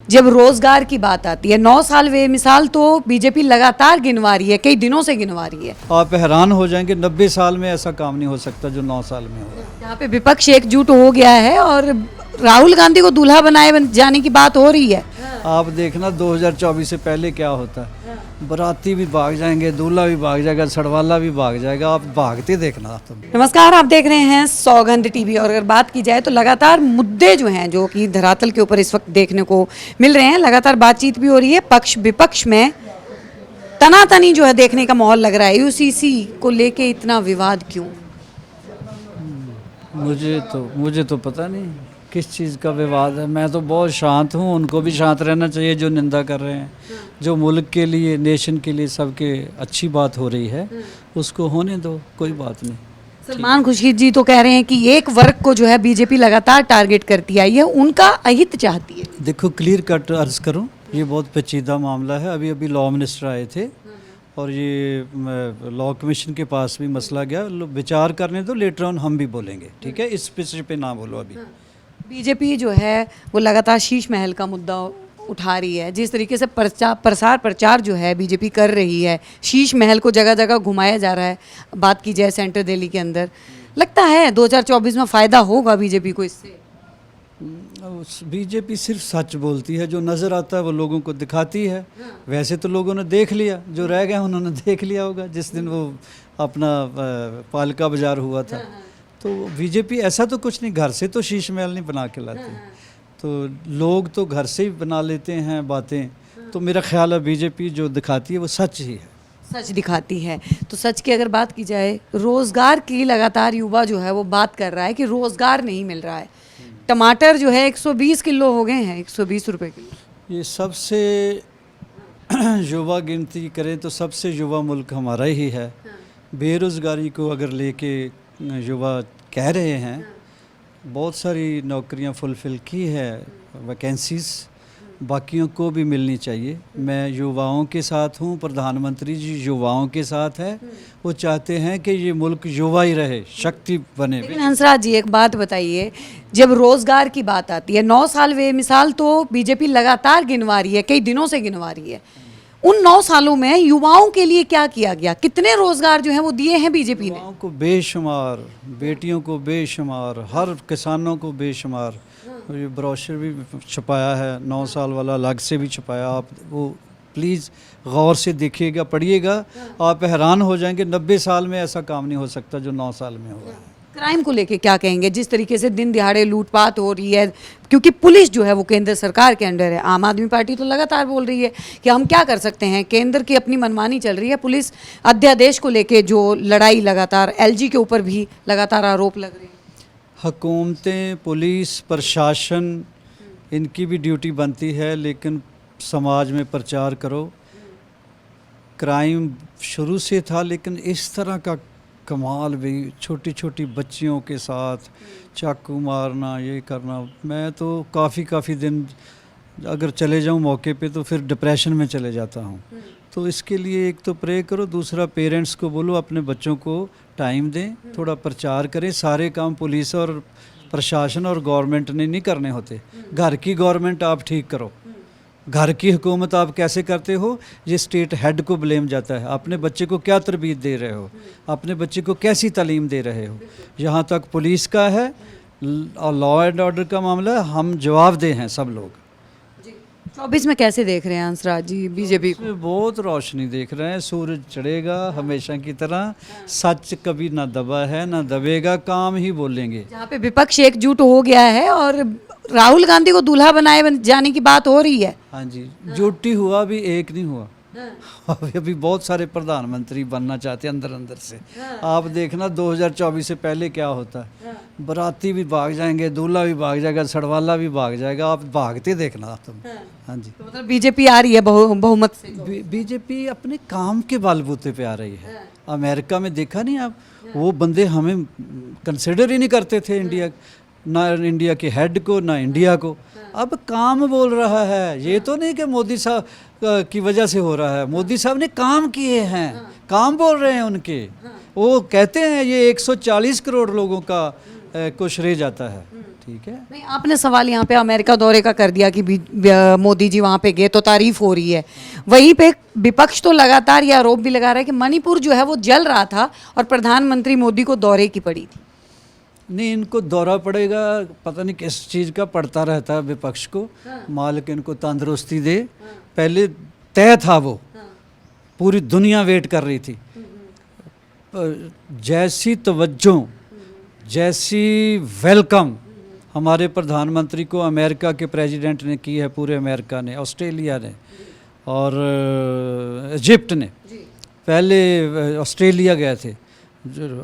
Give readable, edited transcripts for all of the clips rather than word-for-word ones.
जब रोजगार की बात आती है 9 साल वे मिसाल तो बीजेपी लगातार गिनवा रही है, कई दिनों से गिनवा रही है। आप हैरान हो जाएंगे 90 साल में ऐसा काम नहीं हो सकता जो 9 साल में हुआ। यहाँ पे विपक्ष एकजुट हो गया है और राहुल गांधी को दूल्हा बनाए जाने की बात हो रही है। आप देखना 2024 से पहले क्या होता है। बराती भी भाग जाएंगे, दूल्हा भी भाग जाएगा, सड़वाला भी भाग जाएगा। आप भागते देखना आप तुम। नमस्कार, आप देख रहे हैं सौगंध टीवी। और अगर बात की जाए तो लगातार मुद्दे जो हैं जो कि धरातल के ऊपर इस वक्त देखने को मिल रहे हैं, लगातार बातचीत भी हो रही है। पक्ष विपक्ष में तनातनी जो है देखने का माहौल लग रहा है। यूसीसी को लेके इतना विवाद क्यों? मुझे तो पता नहीं किस चीज़ का विवाद है। मैं तो बहुत शांत हूँ, उनको भी शांत रहना चाहिए जो निंदा कर रहे हैं। जो मुल्क के लिए, नेशन के लिए सबके अच्छी बात हो रही है उसको होने दो, कोई बात नहीं। सलमान खुर्शीद जी तो कह रहे हैं कि एक वर्ग को जो है बीजेपी लगातार टारगेट करती आई है, उनका अहित चाहती है। देखो, क्लियर कट अर्ज करूँ, ये बहुत पेचीदा मामला है। अभी लॉ मिनिस्टर आए थे और ये लॉ कमीशन के पास भी मसला गया। विचार करने दो, लेटर ऑन हम भी बोलेंगे, ठीक है? इस विषय पे ना बोलो अभी। बीजेपी जो है वो लगातार शीश महल का मुद्दा उठा रही है। जिस तरीके से प्रचार जो है बीजेपी कर रही है, शीश महल को जगह जगह घुमाया जा रहा है। बात की जाए सेंट्रल दिल्ली के अंदर, लगता है 2024 में फ़ायदा होगा बीजेपी को इससे? बीजेपी सिर्फ सच बोलती है, जो नज़र आता है वो लोगों को दिखाती है। वैसे तो लोगों ने देख लिया, जो रह गए उन्होंने देख लिया होगा जिस दिन वो अपना पालिका बाजार हुआ था। तो बीजेपी ऐसा तो कुछ नहीं, घर से तो शीश महल नहीं बना के लाती। तो लोग तो घर से ही बना लेते हैं बातें। तो मेरा ख्याल है बीजेपी जो दिखाती है वो सच ही है, सच दिखाती है। तो सच की अगर बात की जाए, रोज़गार की लगातार युवा जो है वो बात कर रहा है कि रोज़गार नहीं मिल रहा है। टमाटर जो है 120 किलो हो गए हैं, 120 रुपए किलो। ये सबसे युवा गिनती करें तो सबसे युवा मुल्क हमारा ही है। बेरोज़गारी को अगर लेके युवा कह रहे हैं, बहुत सारी नौकरियां फुलफ़िल की है, वैकेंसीज़ बाकियों को भी मिलनी चाहिए। मैं युवाओं के साथ हूँ, प्रधानमंत्री जी युवाओं के साथ है। वो चाहते हैं कि ये मुल्क युवा ही रहे, शक्ति बने। लेकिन हंसराज जी, एक बात बताइए, जब रोज़गार की बात आती है 9 साल वे मिसाल तो बीजेपी लगातार गिनवा रही है, कई दिनों से गिनवा रही है। उन 9 सालों में युवाओं के लिए क्या किया गया? कितने रोजगार जो हैं वो दिए हैं बीजेपी ने? युवाओं को बेशुमार, बेटियों को बेशुमार, हर किसानों को बेशुमार। ये ब्रोशर भी छपाया है, 9 साल वाला अलग से भी छपाया। आप वो प्लीज़ गौर से देखिएगा, पढ़िएगा, आप हैरान हो जाएंगे। 90 साल में ऐसा काम नहीं हो सकता जो 9 साल में हुआ है। क्राइम को लेके क्या कहेंगे? जिस तरीके से दिन दिहाड़े लूटपाट हो रही है, क्योंकि पुलिस जो है वो केंद्र सरकार के अंडर है। आम आदमी पार्टी तो लगातार बोल रही है कि हम क्या कर सकते हैं, केंद्र की अपनी मनमानी चल रही है। पुलिस अध्यादेश को लेके जो लड़ाई लगातार, एलजी के ऊपर भी लगातार आरोप लग रहे हैं। हुकूमतें, पुलिस, प्रशासन, इनकी भी ड्यूटी बनती है, लेकिन समाज में प्रचार करो। क्राइम शुरू से था, लेकिन इस तरह का कमाल भी, छोटी छोटी बच्चियों के साथ चाकू मारना, ये करना। मैं तो काफ़ी दिन अगर चले जाऊं मौके पे तो फिर डिप्रेशन में चले जाता हूं। तो इसके लिए एक तो प्रे करो, दूसरा पेरेंट्स को बोलो अपने बच्चों को टाइम दें, थोड़ा प्रचार करें। सारे काम पुलिस और प्रशासन और गवर्नमेंट ने नहीं करने होते। घर की गवर्नमेंट आप ठीक करो, घर की हुकूमत आप कैसे करते हो ये स्टेट हेड को ब्लेम जाता है। अपने बच्चे को क्या तरबियत दे रहे हो, अपने बच्चे को कैसी तालीम दे रहे हो। यहाँ तक पुलिस का है और लॉ एंड ऑर्डर का मामला, हम जवाबदेह हैं सब लोग। 24 में कैसे देख रहे हैं हंसराज जी बीजेपी को? बहुत रोशनी देख रहे हैं, सूरज चढ़ेगा हमेशा की तरह। सच कभी ना दबा है ना दबेगा, काम ही बोलेंगे। जहाँ पे विपक्ष एकजुट हो गया है और राहुल गांधी को दूल्हा बनाए जाने की बात हो रही है। हाँ जी, जुटी हुआ भी एक नहीं हुआ। अभी बहुत सारे प्रधानमंत्री बनना चाहते हैं अंदर से। आप देखना 2024 से पहले क्या होता है। बराती भी भाग जाएंगे, दूल्हा भी भाग जाएगा, सड़वाला भी भाग जाएगा। आप भागते देखना आप तुम। हाँ जी, तो मतलब बीजेपी आ रही है बहुमत से। बीजेपी अपने काम के बलबूते पे आ रही है। अमेरिका में देखा नहीं आप, वो बंदे हमें कंसिडर ही नहीं करते थे, इंडिया के हेड को, ना इंडिया को। अब काम बोल रहा है। ये तो नहीं कि मोदी साहब की वजह से हो रहा है। मोदी साहब ने काम किए हैं, काम बोल रहे हैं उनके। वो कहते हैं ये 140 करोड़ लोगों का को श्रेय जाता है। ठीक है, नहीं, आपने सवाल यहाँ पे अमेरिका दौरे का कर दिया कि मोदी जी वहाँ पे गए तो तारीफ हो रही है। वहीं पे विपक्ष तो लगातार ये आरोप भी लगा रहा है कि मणिपुर जो है वो जल रहा था और प्रधानमंत्री मोदी को दौरे की पड़ी थी। नहीं, इनको दौरा पड़ेगा, पता नहीं किस चीज़ का पड़ता रहता है विपक्ष को। मालिक इनको तंदुरुस्ती दे। पहले तय था वो, पूरी दुनिया वेट कर रही थी। जैसी तवज्जो, जैसी वेलकम हमारे प्रधानमंत्री को अमेरिका के प्रेसिडेंट ने की है, पूरे अमेरिका ने, ऑस्ट्रेलिया ने और इजिप्ट ने। पहले ऑस्ट्रेलिया गए थे,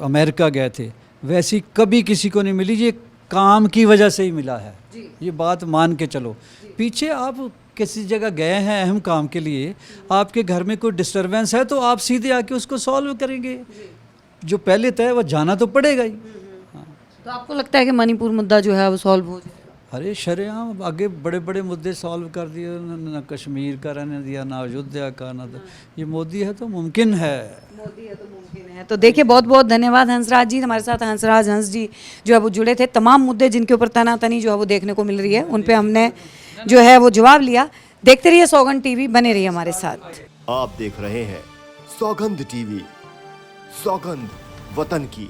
अमेरिका गए थे, वैसी कभी किसी को नहीं मिली। ये काम की वजह से ही मिला है, ये बात मान के चलो। पीछे आप किसी जगह गए हैं अहम काम के लिए, आपके घर में कोई डिस्टरबेंस है तो आप सीधे आके उसको सॉल्व करेंगे। जो पहले तय वो जाना तो पड़ेगा ही। तो आपको लगता है कि मणिपुर मुद्दा जो है वो सॉल्व हो जाएगा? अरे शरेआम आगे बड़े बड़े मुद्दे सॉल्व कर दिए, ना कश्मीर का रहने दिया, ना अयोध्या का, ना ये मोदी है तो मुमकिन है। मोदी है तो मुमकिन है। तो देखिए, बहुत बहुत धन्यवाद हंसराज जी। हमारे साथ हंस जी जो है वो जुड़े थे। तमाम मुद्दे जिनके ऊपर तनातनी जो है वो देखने को मिल रही है, उन पे हमने जो है वो जवाब लिया। देखते रहिए सौगंध टीवी, बने रहिए हमारे साथ। आप देख रहे हैं सौगंध टीवी, सौगंध वतन की।